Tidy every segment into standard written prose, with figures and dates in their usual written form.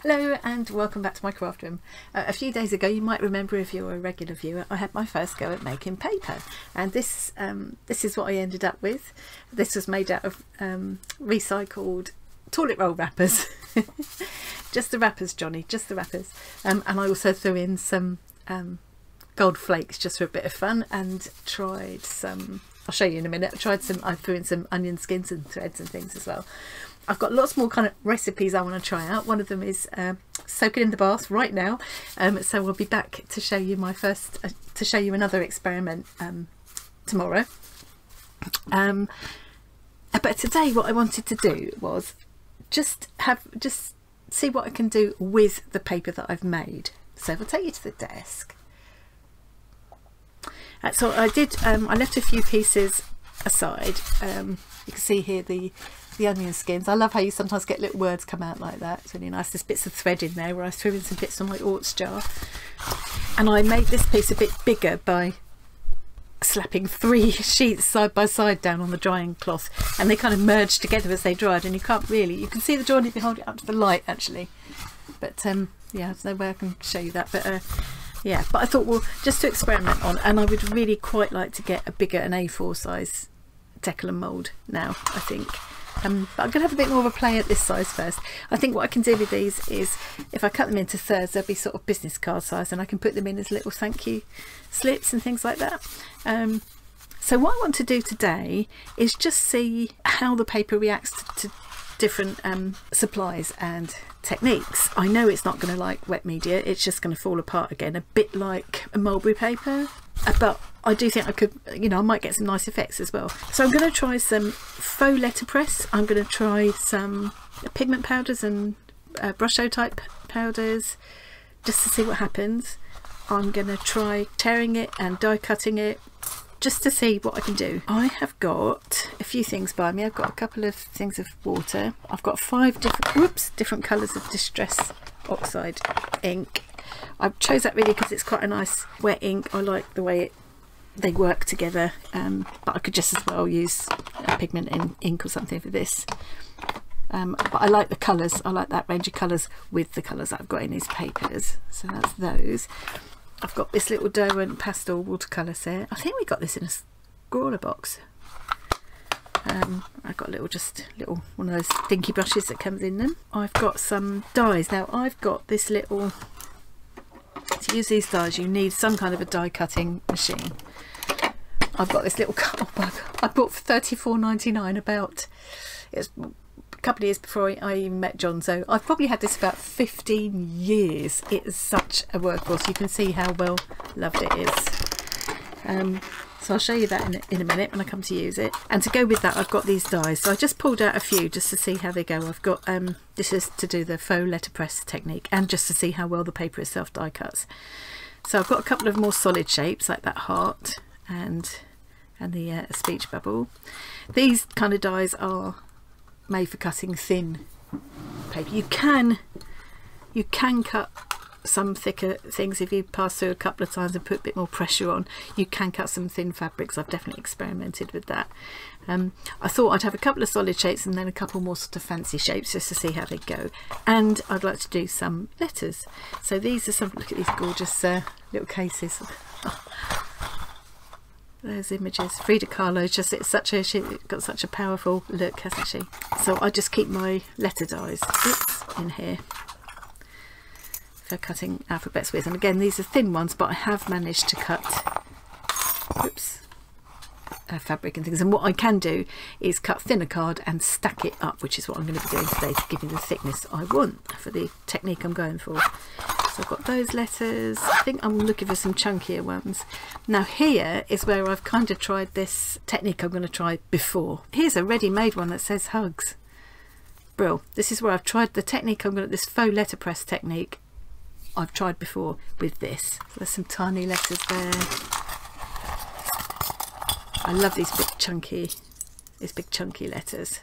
Hello and welcome back to my craft room. A few days ago, you might remember if you're a regular viewer, I had my first go at making paper, and this is what I ended up with. This was made out of recycled toilet roll wrappers. Just the wrappers, Johnny, just the wrappers. And I also threw in some gold flakes just for a bit of fun, and tried some, I'll show you in a minute, I threw in some onion skins and threads and things as well. I've got lots more kind of recipes I want to try out. One of them is soaking in the bath right now, so we'll be back to show you my first to show you another experiment tomorrow. But today what I wanted to do was just see what I can do with the paper that I've made. So if I take you to the desk, so I did I left a few pieces aside. You can see here the onion skins. I love how you sometimes get little words come out like that. It's really nice. There's bits of thread in there where I threw in some bits from my orts jar, and I made this piece a bit bigger by slapping 3 sheets side by side down on the drying cloth, and they kind of merged together as they dried, and you can see the joint if you hold it up to the light actually, but yeah, there's no way I can show you that, but yeah, but I thought, well, just to experiment on, and I would really quite like to get a bigger, an A4 size decal and mould now, I think. But I'm going to have a bit more of a play at this size first. I think what I can do with these is, if I cut them into thirds, they'll be sort of business card size, and I can put them in as little thank you slips and things like that. So what I want to do today is just see how the paper reacts to different supplies and techniques. I know it's not going to like wet media, it's just going to fall apart again, a bit like a mulberry paper, but I do think I could, you know, I might get some nice effects as well. So I'm going to try some faux letterpress. I'm going to try some pigment powders and brush show type powders just to see what happens. I'm going to try tearing it and die cutting it just to see what I can do. I have got a few things by me. I've got a couple of things of water. I've got 5 different colours of distress oxide ink. I chose that really because it's quite a nice wet ink. I like the way they work together, but I could just as well use pigment in ink or something for this. But I like the colours. I like that range of colours with the colours that I've got in these papers. So that's those. I've got this little Derwent pastel watercolour set. I think we got this in a scrawler box. I've got just little one of those dinky brushes that comes in them. I've got some dies. Now I've got this little, to use these dies you need some kind of a die cutting machine. I've got this little cut bug I bought for £34.99 about, it's a couple of years before I even met John, so I've probably had this about 15 years. It is such a workhorse. You can see how well loved it is. So I'll show you that in a minute when I come to use it. And to go with that, I've got these dies. So I just pulled out a few just to see how they go. I've got this is to do the faux letterpress technique, and just to see how well the paper itself die cuts. So I've got a couple of more solid shapes like that heart and the speech bubble. These kind of dies are made for cutting thin paper. You can cut some thicker things if you pass through a couple of times and put a bit more pressure on. You can cut some thin fabrics. I've definitely experimented with that. I thought I'd have a couple of solid shapes and then a couple more sort of fancy shapes just to see how they go. And I'd like to do some letters. So these are some, look at these gorgeous little cases. Those images. Frida Kahlo's just, she's got such a powerful look, hasn't she? So I just keep my letter dies in here for cutting alphabets with, and again these are thin ones, but I have managed to cut fabric and things, and what I can do is cut thinner card and stack it up, which is what I'm going to be doing today to give me the thickness I want for the technique I'm going for. So I've got those letters. I think I'm looking for some chunkier ones. Now here is where I've kind of tried this technique I'm going to try before. Here's a ready-made one that says hugs. Brill. This is where I've tried the technique this faux letterpress technique I've tried before with this. So there's some tiny letters there. I love these big chunky letters.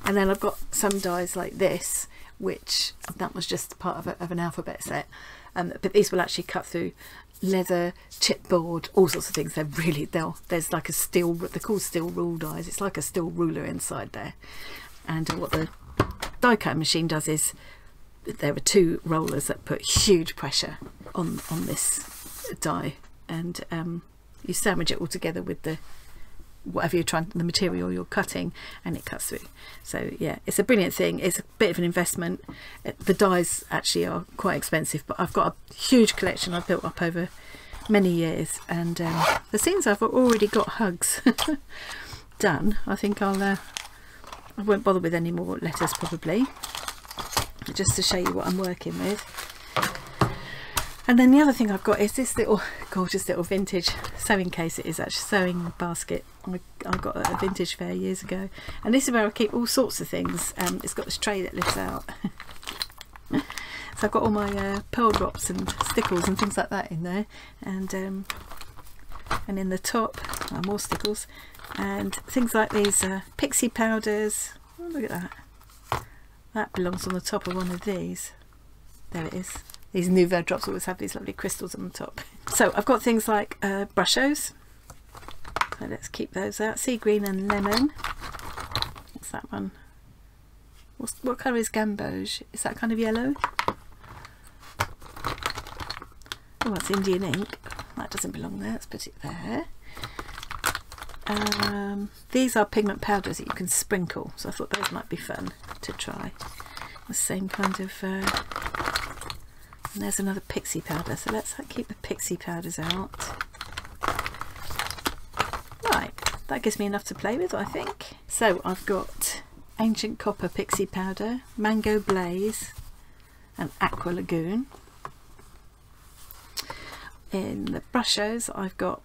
And then I've got some dies like this, which that was just part of an alphabet set, but these will actually cut through leather, chipboard, all sorts of things. They're really, there's like a steel, they're called steel rule dies. It's like a steel ruler inside there, and what the die cutting machine does is there are two rollers that put huge pressure on this die, and you sandwich it all together with the whatever you're trying, the material you're cutting, and it cuts through. So yeah, it's a brilliant thing. It's a bit of an investment. The dies actually are quite expensive, but I've got a huge collection I've built up over many years, and the scenes I've already got hugs done. I think I won't bother with any more letters probably, just to show you what I'm working with. And then the other thing I've got is this little gorgeous little vintage sewing case. It is actually sewing basket. I got at a vintage fair years ago, and this is where I keep all sorts of things. It's got this tray that lifts out. So I've got all my pearl drops and stickles and things like that in there, and in the top more stickles and things like these pixie powders. Oh, look at that. That belongs on the top of one of these. There it is. These Nouveau drops always have these lovely crystals on the top. So I've got things like brushos. So let's keep those out. Sea green and lemon. What's that one? What colour is gamboge? Is that kind of yellow? Oh, that's Indian ink. That doesn't belong there. Let's put it there. These are pigment powders that you can sprinkle, so I thought those might be fun to try. The same kind of... and there's another pixie powder, so let's keep the pixie powders out. Right, that gives me enough to play with, I think. So I've got Ancient Copper pixie powder, Mango Blaze and Aqua Lagoon. In the brushos I've got,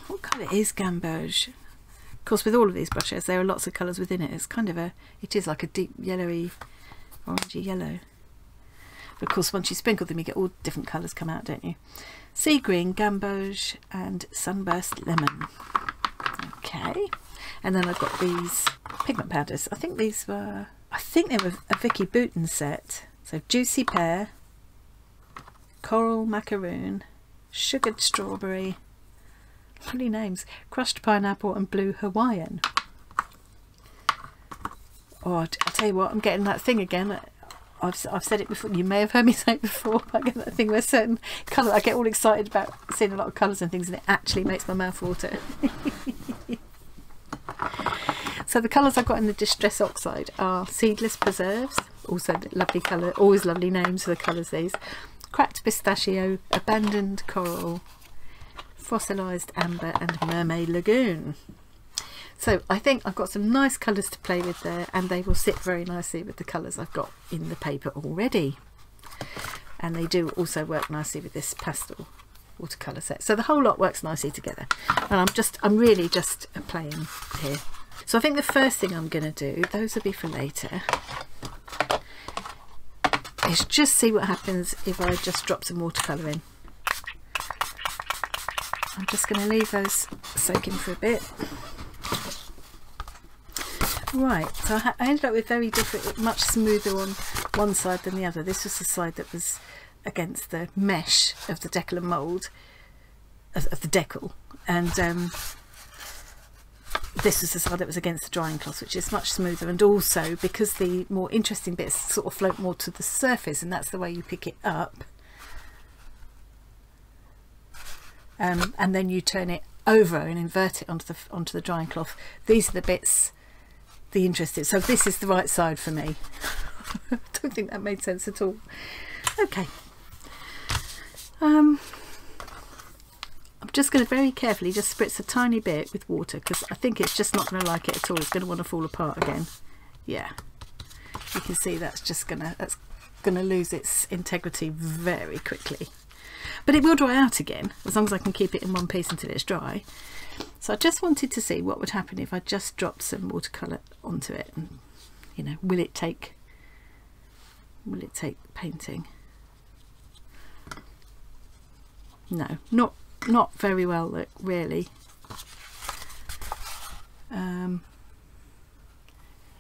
what colour is gamboge? Of course, with all of these brushes there are lots of colours within it. It's kind of it is like a deep yellowy, orangey yellow. But of course, once you sprinkle them, you get all different colours come out, don't you? Sea green, gamboge, and sunburst lemon. Okay, and then I've got these pigment powders. I think they were a Vicky Bouton set. So juicy pear, coral macaroon, sugared strawberry, lovely names, crushed pineapple, and blue Hawaiian. Oh, I'll tell you what, I'm getting that thing again. I've said it before, you may have heard me say it before, I get that thing where certain colours, I get all excited about seeing a lot of colours and things, and it actually makes my mouth water. So the colours I've got in the Distress Oxide are Seedless Preserves, also lovely colour, always lovely names for the colours these, Cracked Pistachio, Abandoned Coral, Fossilised Amber, and Mermaid Lagoon. So I think I've got some nice colours to play with there, and they will sit very nicely with the colours I've got in the paper already. And they do also work nicely with this pastel watercolour set. So the whole lot works nicely together. And I'm really just playing here. So I think the first thing I'm going to do, those will be for later, is just see what happens if I just drop some watercolour in. I'm just going to leave those soaking for a bit. Right, so I ended up with very different, much smoother on one side than the other. This was the side that was against the mesh of the decal and mould, of the decal, and this was the side that was against the drying cloth, which is much smoother, and also because the more interesting bits sort of float more to the surface, and that's the way you pick it up, and then you turn it over and invert it onto the drying cloth. These are the bits, the interesting. So this is the right side for me. I don't think that made sense at all. Okay. I'm just going to very carefully just spritz a tiny bit with water, because I think it's just not going to like it at all. It's going to want to fall apart again. Yeah, you can see that's going to lose its integrity very quickly. But it will dry out again as long as I can keep it in one piece until it's dry. So I just wanted to see what would happen if I just dropped some watercolour onto it, and you know, will it take painting? No, not very well, really.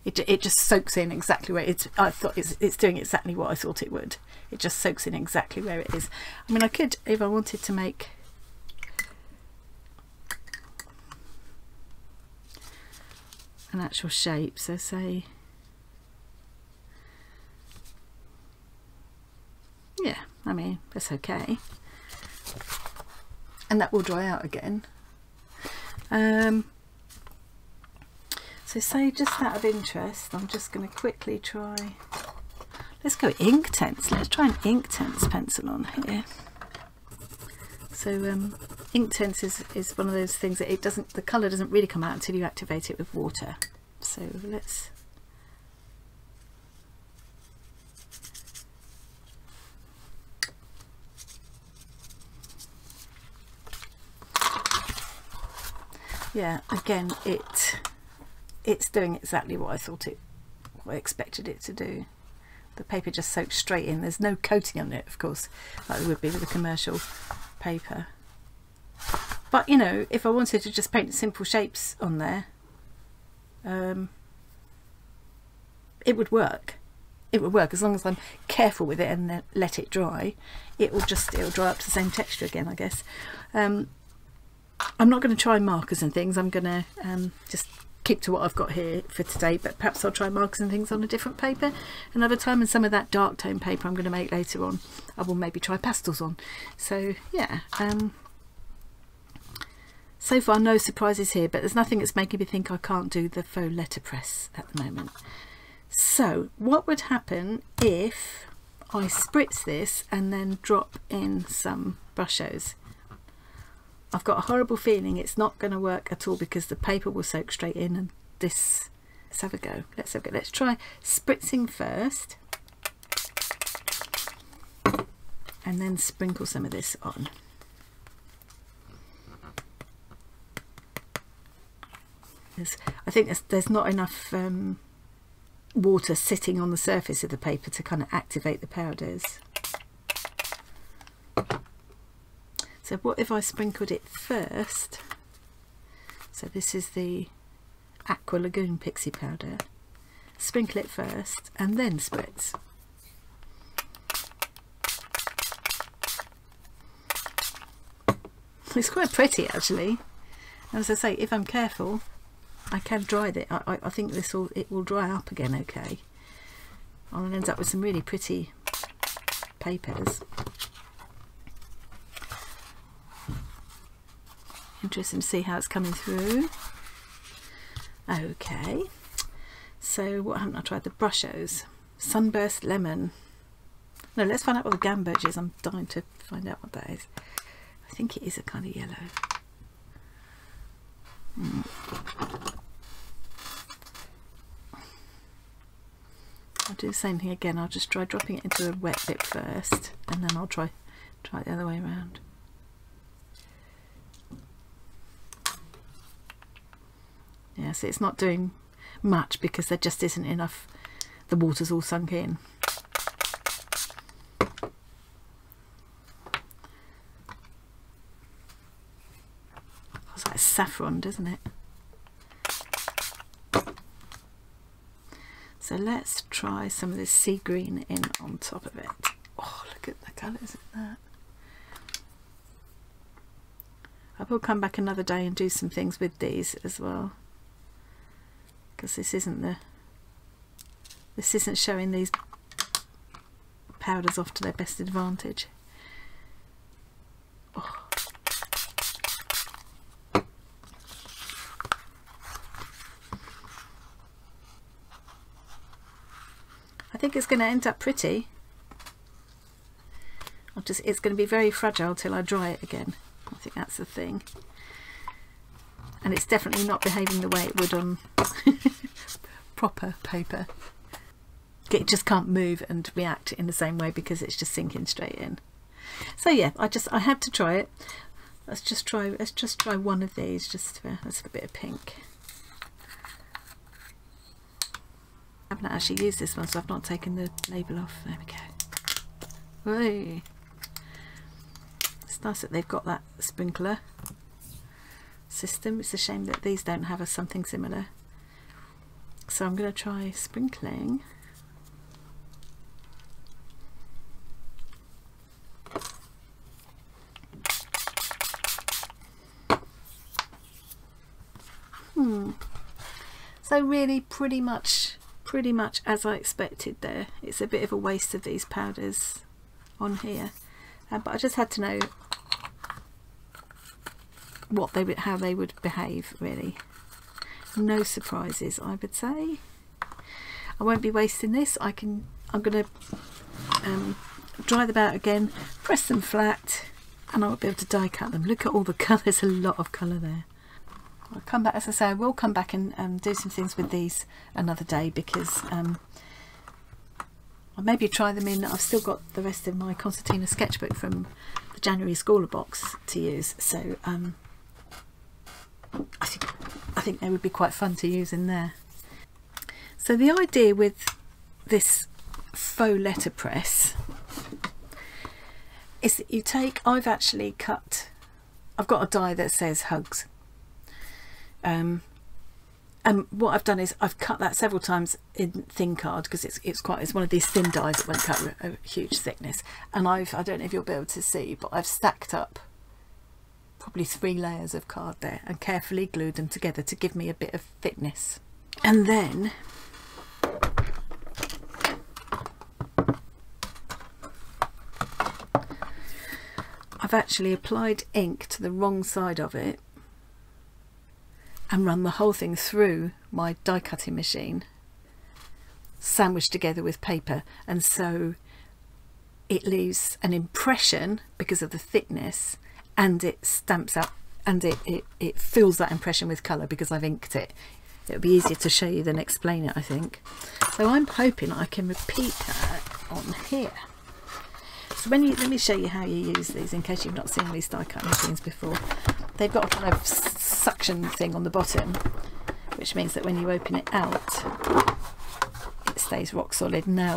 It just soaks in exactly where I thought it's doing exactly what I thought it would. It just soaks in exactly where it is. I mean, I could, if I wanted to make an actual shape, so say yeah, I mean, that's okay. And that will dry out again. So say, just out of interest, I'm just going to quickly try, let's go Inktense. Let's try an Inktense pencil on here. So Inktense is one of those things that the colour doesn't really come out until you activate it with water. So let's, yeah, again, it's doing exactly what I thought what I expected it to do. The paper just soaks straight in. There's no coating on it, of course, like there would be with a commercial paper. But you know, if I wanted to just paint simple shapes on there, it would work. It would work as long as I'm careful with it and then let it dry. It'll dry up to the same texture again, I guess. I'm not going to try markers and things. I'm going to just keep to what I've got here for today, but perhaps I'll try markers and things on a different paper another time, and some of that dark tone paper I'm going to make later on I will maybe try pastels on. So yeah, so far no surprises here, but there's nothing that's making me think I can't do the faux letterpress at the moment. So what would happen if I spritz this and then drop in some brushos? I've got a horrible feeling it's not going to work at all because the paper will soak straight in, and this, let's have a go. Let's try spritzing first and then sprinkle some of this on. I think there's not enough water sitting on the surface of the paper to kind of activate the powders. So what if I sprinkled it first? So this is the Aqua Lagoon Pixie powder. Sprinkle it first and then spritz. It's quite pretty actually. And as I say, if I'm careful, I can dry it. I think it will dry up again okay. I'll end up with some really pretty papers. Interesting to see how it's coming through. Okay, so what haven't I tried? The brushos. Sunburst Lemon. No, let's find out what the gamboge is. I'm dying to find out what that is. I think it is a kind of yellow. I'll do the same thing again. I'll just try dropping it into a wet bit first, and then I'll try it the other way around. Yeah, so it's not doing much because there just isn't enough, the water's all sunk in. It's like saffron, doesn't it? So let's try some of this sea green in on top of it. Oh, look at the colours in that. I will come back another day and do some things with these as well, because this isn't showing these powders off to their best advantage. Oh. I think it's going to end up pretty. It's going to be very fragile till I dry it again. I think that's the thing. And it's definitely not behaving the way it would on proper paper. It just can't move and react in the same way because it's just sinking straight in. So yeah, I had to try it. Let's just try one of these. Let's have a bit of pink. I haven't actually used this one, so I've not taken the label off. There we go. Whey. It's nice that they've got that sprinkler system. It's a shame that these don't have something similar. So I'm going to try sprinkling. So really pretty much as I expected there. It's a bit of a waste of these powders on here, but I just had to know what they would, how they would behave really. No surprises, I would say. I won't be wasting this. I'm going to dry them out again, press them flat, and I'll be able to die cut them. Look at all the colour, there's a lot of colour there. I'll come back, as I say, I will come back and do some things with these another day, because I'll maybe try them in. I've still got the rest of my concertina sketchbook from the January Schooler box to use, so I think they would be quite fun to use in there. So the idea with this faux letterpress is that you take, I've actually cut, I've got a die that says hugs, and what I've done is I've cut that several times in thin card, because it's one of these thin dies that won't cut a huge thickness, and I don't know if you'll be able to see, but I've stacked up probably 3 layers of card there and carefully glued them together to give me a bit of thickness. And then I've actually applied ink to the wrong side of it and run the whole thing through my die cutting machine, sandwiched together with paper, and so it leaves an impression because of the thickness, and it stamps out, and it fills that impression with colour because I've inked it. It'll be easier to show you than explain it, I think. So I'm hoping I can repeat that on here. So let me show you how you use these, in case you've not seen these die cut machines before. They've got a kind of suction thing on the bottom, which means that when you open it out, it stays rock solid. Now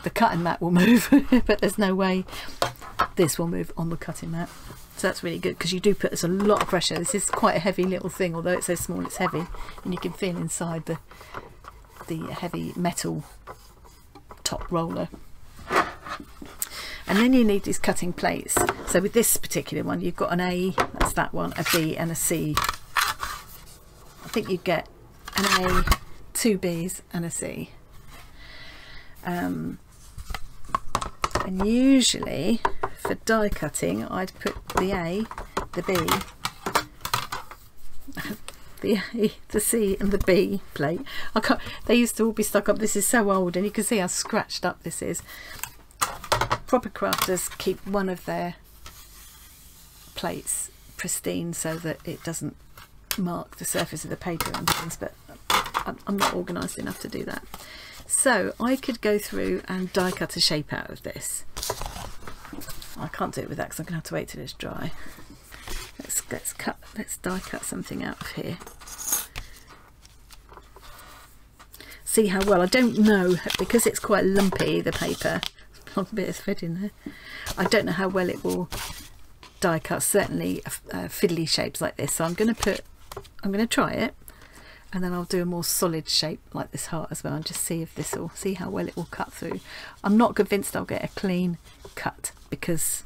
the cutting mat will move, but there's no way this will move on the cutting mat. So that's really good, because you do put, there's a lot of pressure. This is quite a heavy little thing, although it's so small it's heavy, and you can feel inside the heavy metal top roller. And then you need these cutting plates. So with this particular one, you've got an A, that's that one, a B and a C. I think you get an A, 2 Bs and a C. And usually for die cutting, I'd put the A, the B, the A, the C and the B plate. They used to all be stuck up. This is so old, and you can see how scratched up this is. Proper crafters keep one of their plates pristine so that it doesn't mark the surface of the paper and things, but I'm not organised enough to do that. So I could go through and die cut a shape out of this. I can't do it with that because I'm going to have to wait till it's dry. Let's die cut something out of here. See how well, I don't know, because it's quite lumpy, the paper, a bit of thread in there, I don't know how well it will die cut, certainly fiddly shapes like this. So I'm going to try it, and then I'll do a more solid shape like this heart as well, and just see if this will, see how well it will cut through. I'm not convinced I'll get a clean cut because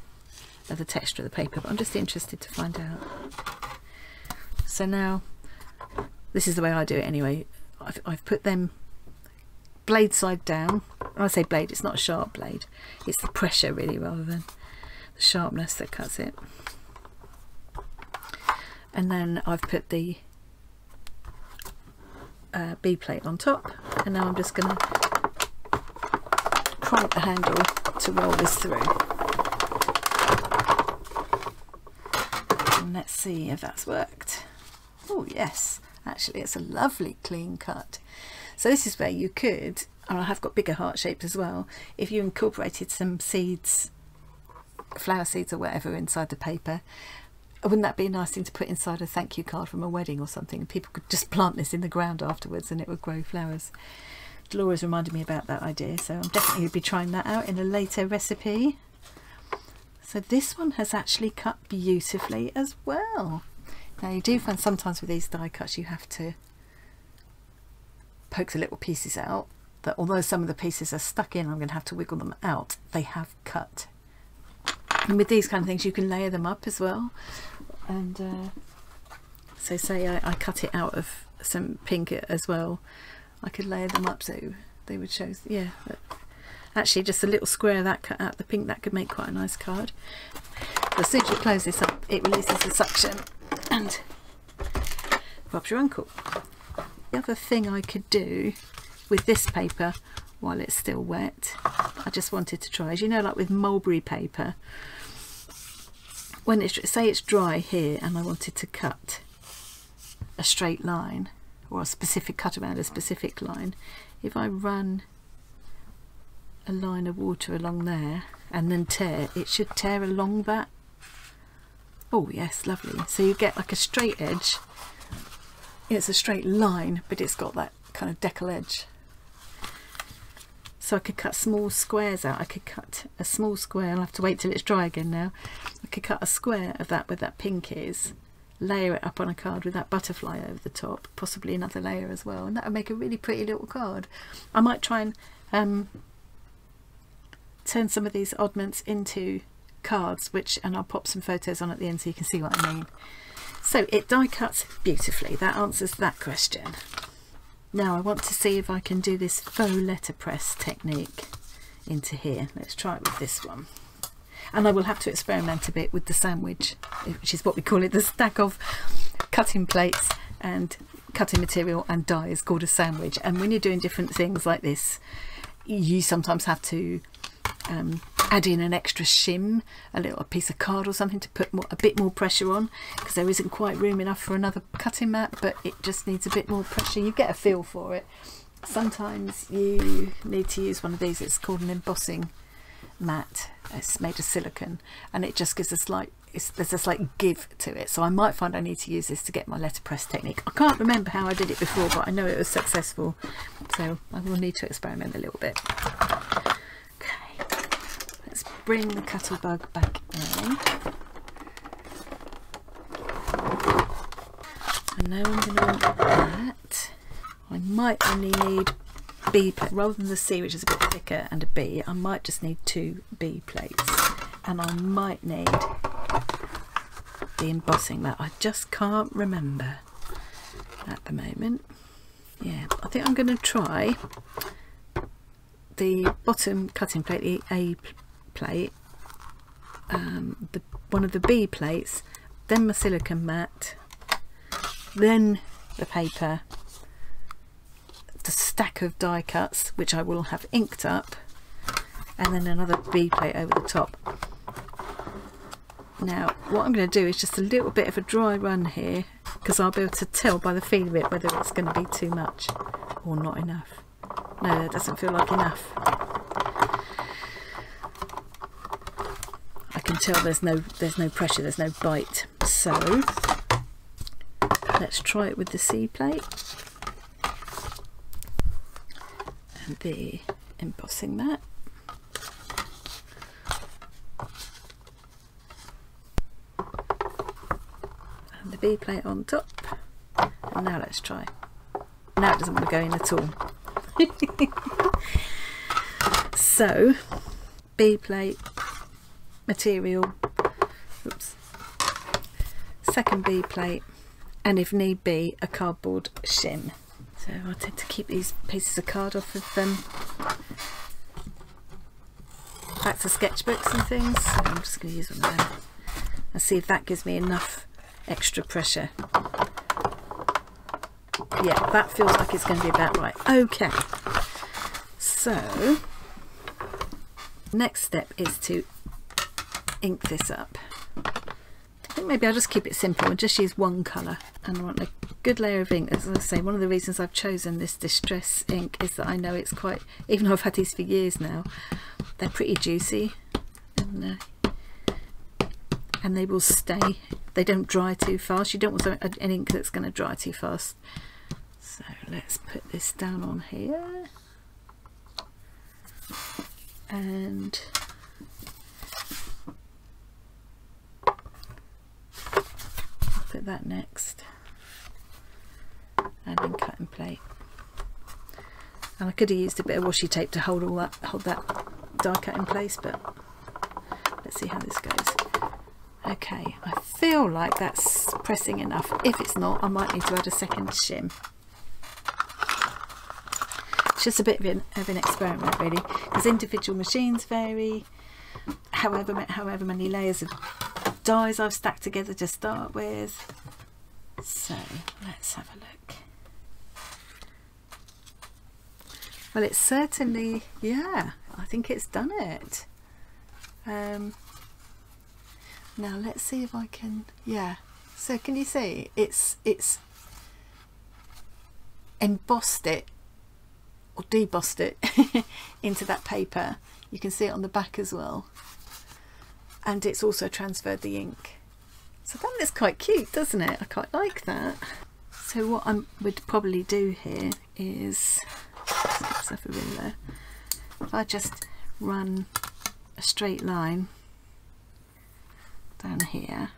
of the texture of the paper, but I'm just interested to find out. So now, this is the way I do it anyway. I've put them blade side down. When I say blade, it's not a sharp blade, it's the pressure really rather than the sharpness that cuts it. And then I've put the B plate on top, and now I'm just going to crank the handle to roll this through. And let's see if that's worked. Oh yes, actually it's a lovely clean cut. So this is where you could, and I have got bigger heart shapes as well, if you incorporated some seeds, flower seeds or whatever inside the paper. Wouldn't that be a nice thing to put inside a thank you card from a wedding or something, and people could just plant this in the ground afterwards and it would grow flowers. Laura's reminded me about that idea, so I'm definitely going to be trying that out in a later recipe. So this one has actually cut beautifully as well. Now you do find sometimes with these die cuts you have to poke the little pieces out, that although some of the pieces are stuck in, I'm going to have to wiggle them out. They have cut. And with these kind of things you can layer them up as well. And so say I cut it out of some pink as well, I could layer them up so they would show, yeah. Actually, just a little square of that cut out the pink, that could make quite a nice card. So as soon as you close this up, it releases the suction and Bob's your uncle. The other thing I could do with this paper while it's still wet, I just wanted to try, as you know, like with mulberry paper, when it's, say it's dry here and I wanted to cut a straight line or a specific cut around a specific line, if I run a line of water along there and then tear, it should tear along that. Oh yes, lovely. So you get like a straight edge. It's a straight line, but it's got that kind of decal edge. So I could cut small squares out. I could cut a small square, I'll have to wait till it's dry again now. I could cut a square of that where that pink is, layer it up on a card with that butterfly over the top, possibly another layer as well, and that would make a really pretty little card. I might try and turn some of these oddments into cards, and I'll pop some photos on at the end so you can see what I mean. So it die cuts beautifully. That answers that question. Now I want to see if I can do this faux letterpress technique into here. Let's try it with this one. And I will have to experiment a bit with the sandwich, which is what we call it, the stack of cutting plates and cutting material and die is called a sandwich. And when you're doing different things like this, you sometimes have to add in an extra shim, a piece of card or something to put a bit more pressure on, because there isn't quite room enough for another cutting mat, but it just needs a bit more pressure. You get a feel for it. Sometimes you need to use one of these. It's called an embossing mat. It's made of silicone and it just gives us like, there's a slight give to it. So I might find I need to use this to get my letterpress technique. I can't remember how I did it before, but I know it was successful, so I will need to experiment a little bit. Bring the cuttle bug back in. And now I'm going to want that. I might only need B plate rather than the C, which is a bit thicker, and a B. I might just need 2 B plates, and I might need the embossing mat. I just can't remember at the moment. Yeah, I think I'm going to try the bottom cutting plate, the A plate, one of the B plates, then my silicone mat, then the paper, the stack of die cuts which I will have inked up, and then another B plate over the top. Now what I'm going to do is just a little bit of a dry run here, because I'll be able to tell by the feel of it whether it's going to be too much or not enough. No, that doesn't feel like enough. I can tell there's no pressure, there's no bite. So let's try it with the C plate and the embossing mat. And the B plate on top. And now let's try. Now it doesn't want to go in at all. So B plate, material, oops, second B plate, and if need be a cardboard shim. So I tend to keep these pieces of card off of backs of sketchbooks and things. So I'm just going to use one of them and see if that gives me enough extra pressure. Yeah, that feels like it's going to be about right. Okay, so next step is to ink this up. I think maybe I'll just keep it simple and just use one colour, and I want a good layer of ink. As I say, one of the reasons I've chosen this distress ink is that I know it's quite, even though I've had these for years now, they're pretty juicy and they will stay. They don't dry too fast. You don't want an ink that's going to dry too fast. So let's put this down on here and put that next, and then cutting plate. And I could have used a bit of washi tape to hold that die cut in place, but let's see how this goes. Okay, I feel like that's pressing enough. If it's not, I might need to add a second shim. It's just a bit of an experiment really, because individual machines vary, however many layers of dies I've stacked together to start with. So let's have a look. Well, it's certainly, yeah, I think it's done it. Now let's see if I can, yeah. So can you see it's embossed it or debossed it into that paper. You can see it on the back as well, and it's also transferred the ink. So that looks quite cute, doesn't it? I quite like that. So what I would probably do here is, let's have a ruler. If I just run a straight line down here,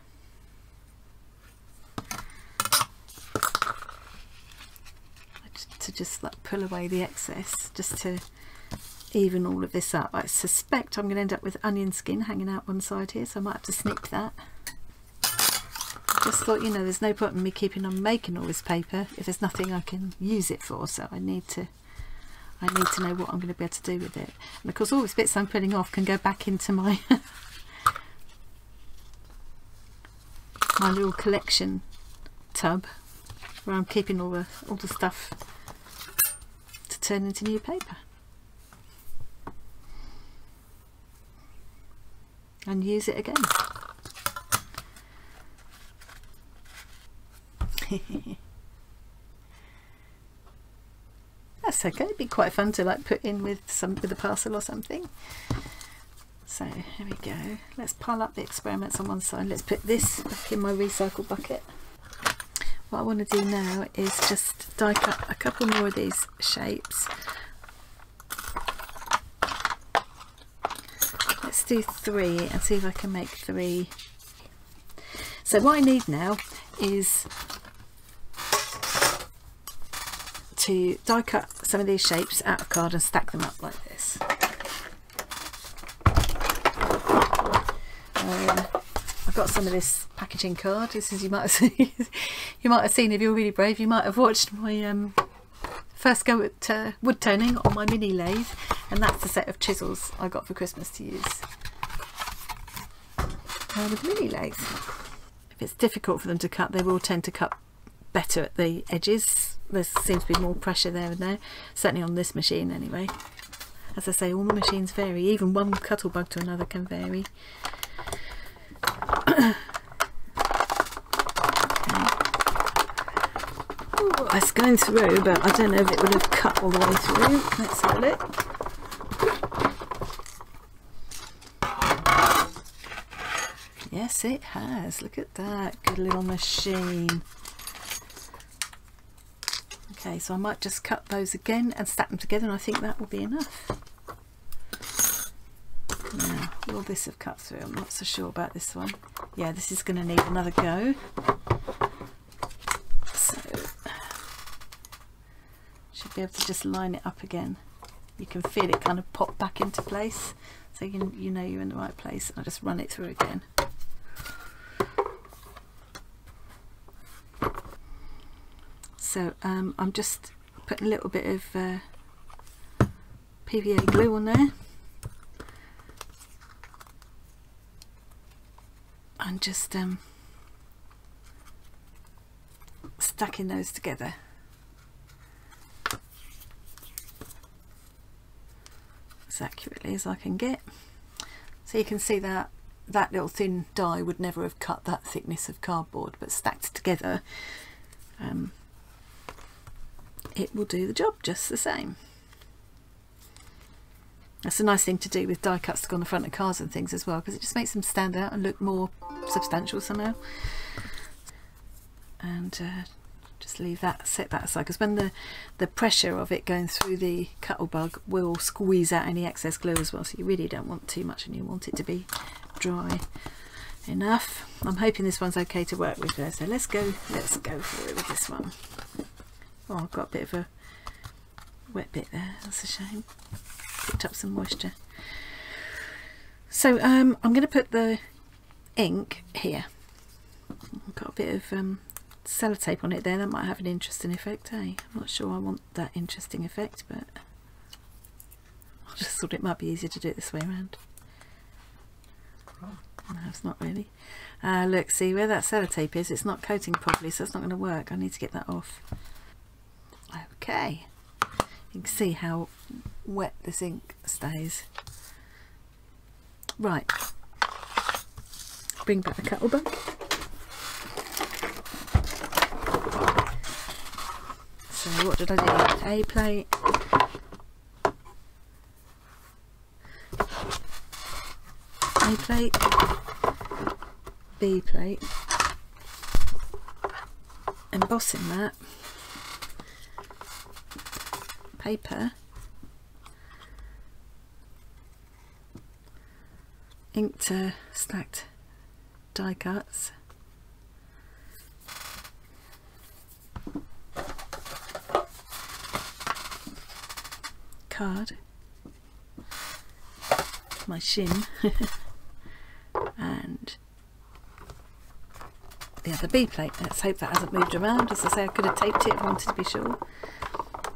to just like pull away the excess, just to even all of this up. I suspect I'm going to end up with onion skin hanging out one side here, so I might have to snip that. I just thought, you know, there's no point in me keeping on making all this paper if there's nothing I can use it for, so I need to know what I'm going to be able to do with it. And of course all these bits I'm putting off can go back into my my little collection tub where I'm keeping all the stuff to turn into new paper and use it again. That's okay, it'd be quite fun to like put in with a parcel or something. So here we go. Let's pile up the experiments on one side. Let's put this back in my recycle bucket. What I want to do now is just die cut a couple more of these shapes. Let's do 3 and see if I can make 3. So what I need now is to die cut some of these shapes out of card and stack them up like this. I've got some of this packaging card. This is, you might have seen, if you're really brave, you might have watched my first go at wood toning on my mini lathe, and that's the set of chisels I got for Christmas to use with the mini lathe. If it's difficult for them to cut, they will tend to cut better at the edges. There seems to be more pressure there and there, certainly on this machine anyway. As I say, all the machines vary, even one cuttlebug to another can vary. Oh, it's going through, but I don't know if it would have cut all the way through. Let's have a look. Yes, it has. Look at that. Good little machine. Okay, so I might just cut those again and stack them together, and I think that will be enough. Now, will this have cut through? I'm not so sure about this one. Yeah, this is going to need another go. So, should be able to just line it up again. You can feel it kind of pop back into place, so you know you're in the right place. I'll just run it through again. So I'm just putting a little bit of PVA glue on there. And just stacking those together. As accurately as I can get. So you can see that that little thin die would never have cut that thickness of cardboard, but stacked together it will do the job just the same. That's a nice thing to do with die cuts to go on the front of cars and things as well, because it just makes them stand out and look more substantial somehow. And just leave that, set that aside, because when the pressure of it going through the cuttlebug will squeeze out any excess glue as well, so you really don't want too much and you want it to be dry enough. I'm hoping this one's okay to work with there, so let's go for it with this one. Oh, I've got a bit of a wet bit there, that's a shame. Picked up some moisture. So I'm going to put the ink here. I've got a bit of sellotape on it there, that might have an interesting effect, eh? I'm not sure I want that interesting effect, but just thought it might be easier to do it this way around. No, it's not really. Look, see where that sellotape is, it's not coating properly, so it's not going to work. I need to get that off. Okay, you can see how wet this ink stays. Right, bring back the kettlebell. So what did I do? A plate, A plate, B plate, embossing that, paper, inked stacked die cuts, card, my shim, and the other B plate. Let's hope that hasn't moved around. As I say, I could have taped it if I wanted to be sure.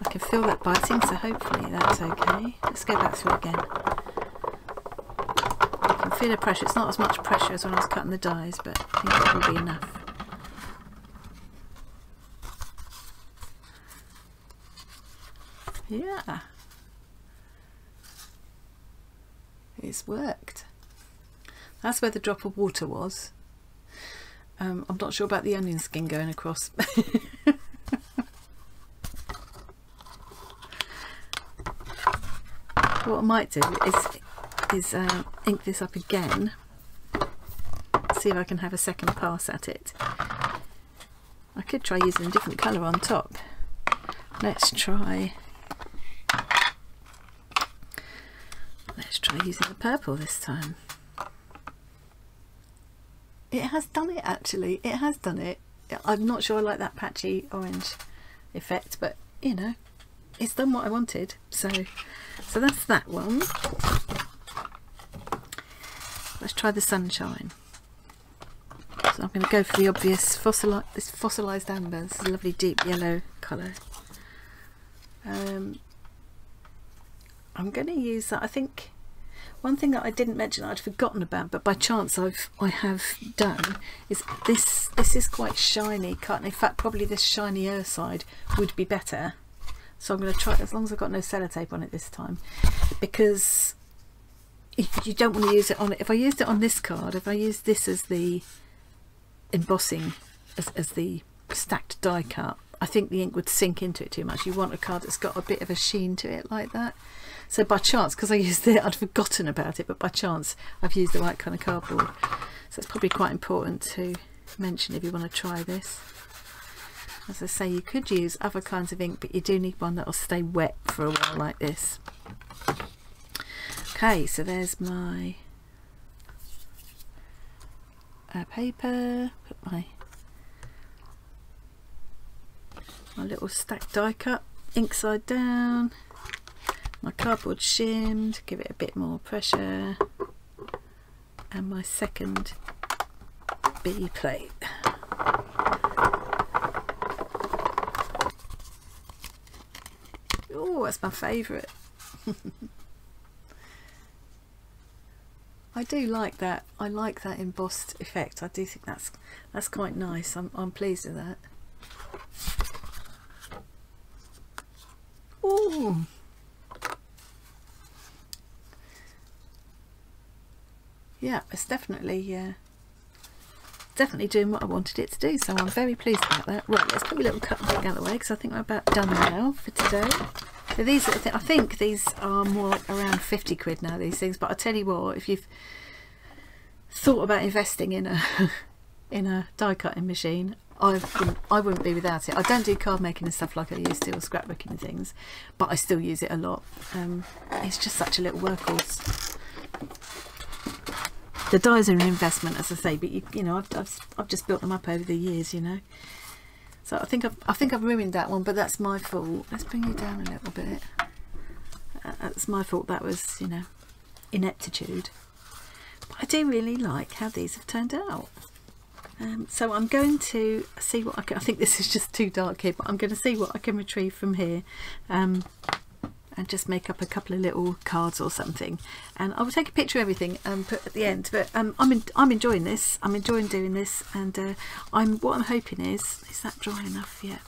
I can feel that biting, so hopefully that's okay. Let's go back through again. I can feel the pressure. It's not as much pressure as when I was cutting the dies, but I think it will be enough. Yeah, it's worked. That's where the drop of water was. I'm not sure about the onion skin going across. What I might do is ink this up again, see if I can have a second pass at it. I could try using a different colour on top. Let's try using the purple this time. It has done it, actually. It has done it. I'm not sure I like that patchy orange effect, but you know, it's done what I wanted. So that's that one. Let's try the sunshine. So I'm going to go for the obvious fossilized amber. This is a lovely deep yellow colour. I'm going to use that. I think one thing that I didn't mention that I'd forgotten about, but by chance I have done, is this is quite shiny cut, and in fact probably this shinier side would be better. So I'm going to try, as long as I've got no sellotape on it this time, because if you don't want to use it on it, if I used it on this card, if I used this as the embossing, as the stacked die cut, I think the ink would sink into it too much. You want a card that's got a bit of a sheen to it like that. So by chance, because I used it, I'd forgotten about it, but by chance I've used the right kind of cardboard. So it's probably quite important to mention if you want to try this. As I say, you could use other kinds of ink, but you do need one that will stay wet for a while like this. Okay, so there's my paper, put my little stacked die cut, ink side down, my cardboard shimmed, give it a bit more pressure, and my second B plate. Oh, that's my favourite. I do like that. I like that embossed effect. I do think that's quite nice. I'm pleased with that. Ooh. Yeah, it's definitely doing what I wanted it to do, so I'm very pleased about that. Right, let's put a little cut out of the way, because I think we're about done now for today. So these, I think these are more like around 50 quid now, these things, but I tell you what, if you've thought about investing in a die cutting machine, I wouldn't be without it. I don't do card making and stuff like I used to, or scrapbooking and things, but I still use it a lot. It's just such a little workhorse. The dies are an investment, as I say, but you know, I've just built them up over the years, you know. So I think I've ruined that one, but that's my fault. Let's bring you down a little bit. That's my fault. That was, you know, ineptitude. But I do really like how these have turned out. So I'm going to see what I think this is just too dark here, but I'm going to see what I can retrieve from here, and and just make up a couple of little cards or something, and I will take a picture of everything and put at the end. But I'm enjoying this. I'm enjoying doing this, and what I'm hoping is that dry enough yet?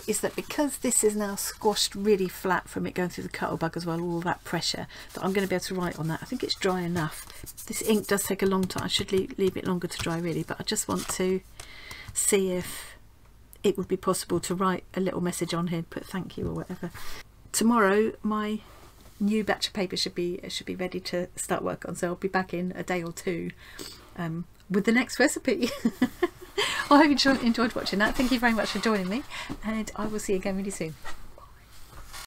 Is that because this is now squashed really flat from it going through the Cuttlebug as well, all that pressure, that I'm going to be able to write on that. I think it's dry enough. This ink does take a long time. I should leave it longer to dry really, but I just want to see if it would be possible to write a little message on here, put thank you or whatever. Tomorrow my new batch of paper should be ready to start work on, so I'll be back in a day or two with the next recipe. I hope you enjoyed watching that. Thank you very much for joining me, and I will see you again really soon.